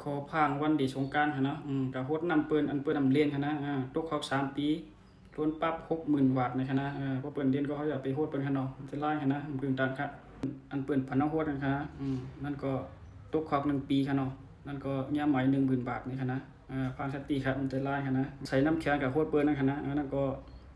ขอพางวันดีสงกรานต์หั่นเนาะก็โฮดนำเปิ้นอันเปิ้นนำเรียนหั่นนะตกเขา3ปีโดนปรับ60,000 บาทในคณะเพราะเปิ้นเรียนก็เขาอยากไปโฮดเปิ้นหั่นเนาะมันจะลายหั่นนะมันเพิ่นตังค่ะอันเปิ้นพันเอาโฮดนั่นค่ะนั่นก็ตกคอก1 ปีค่ะเนาะนั่นก็ยามไหม10,000 บาทในคณะฟังสติครับมันจะลายหั่นนะใส่น้ำแข็งกับโฮดเปิ้นนั่นค่ะนะนั่นก็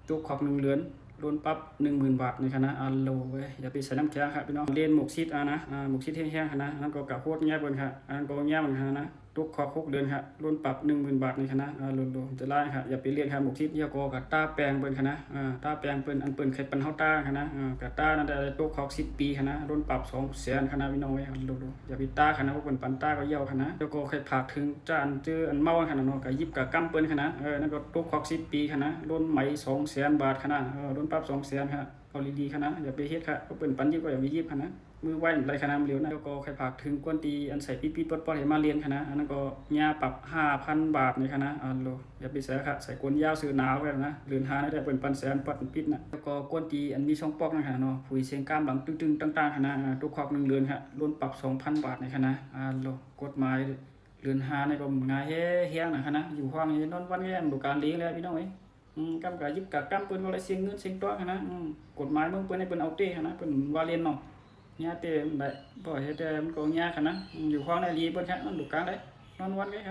ตกคอก1 เดือนโดนปรับ10,000 บาทในคณะอัลโลเว้ยอย่าไปใส่น้ำแข็งครับพี่น้องเรียนหมกซิดนะหมกซิดแห้งๆค่ะนะนั่นก็กับโฮดแง่เปิ้นค่ะอันนั้นก็แง่เหมือนกันนะตกคอก6 เดือนค่ะโดนปรับ10,000 บาทในคณะโลจะไล่ค่ะอย่าไปเรียนค่ะหมกซิดอย่าก็กับตาแปลงเปิ้นค่ะนะตาแปลงเปิ้นอันเปิ้นเคยปันเฮาตาค่ะนะกับตานั่นได้ตกคอก10 ปีค่ะนะโดนปรับ200,000ค่ะนะพี่น้องเว้ยโลอย่าไปตาค่ะนะเพราะเปิ้นปันตาก็เหี่ยวค่ะนะแล้วก็เคยผากถึงจานเจออันเมาค่ะนะเนาะก็ยิบกับกำเปิ้นค่ะนะนั่นก็ตกคอก10 ปีค่ะนะโดนไหม200,000 บาทค่ะนะโดนปรับ200,000ค่ะเอาดีๆค่ะนะอย่าไปเฮ็ดค่ะเพราะเปิ้นปันยิบก็อย่าไปยิบค่ะนะมือไว้ไรคณะเร็วนะแล้วก็ใครผากถึงกวนตีอันใส่ปี๊ดๆปอดๆให้มาเรียนคณะอันนั้นก็ยาปรับ 5,000 บาทในคณะโลอย่าไปใส่ค่ะใส่กวนยาวซื้อหนาวไว้นะเรือนหาได้เปิ้นปันแสนปัดปิดนะแล้วก็กวนตีอันมีช่องปอกนะค่ะเนาะผุยเสียงกล้ามหลังตึงๆต่างๆคณะทุกคอก1 เดือนค่ะล้นปรับ 2,000 บาทในคณะโลกฎหมายเรือนหาในก็ง่ายแฮงนะคณะอยู่ห้องนี้นอนวันแรงดูการเลี้ยงแล้วพี่น้องเอ้ยกำกับยิบกับกำเปิ้นก็เลยเสียงเงินเสียงตัวคณะกฎหมายเมืองเปิ้นให้เปิ้นเอาเต้คณะเปิ้นว่าเรียนเนาะnhá tiền đấy bỏ hết tiền có nhà khả năngอยู่khoang này đi bên khác nó đủ cá đấy non ngoan cái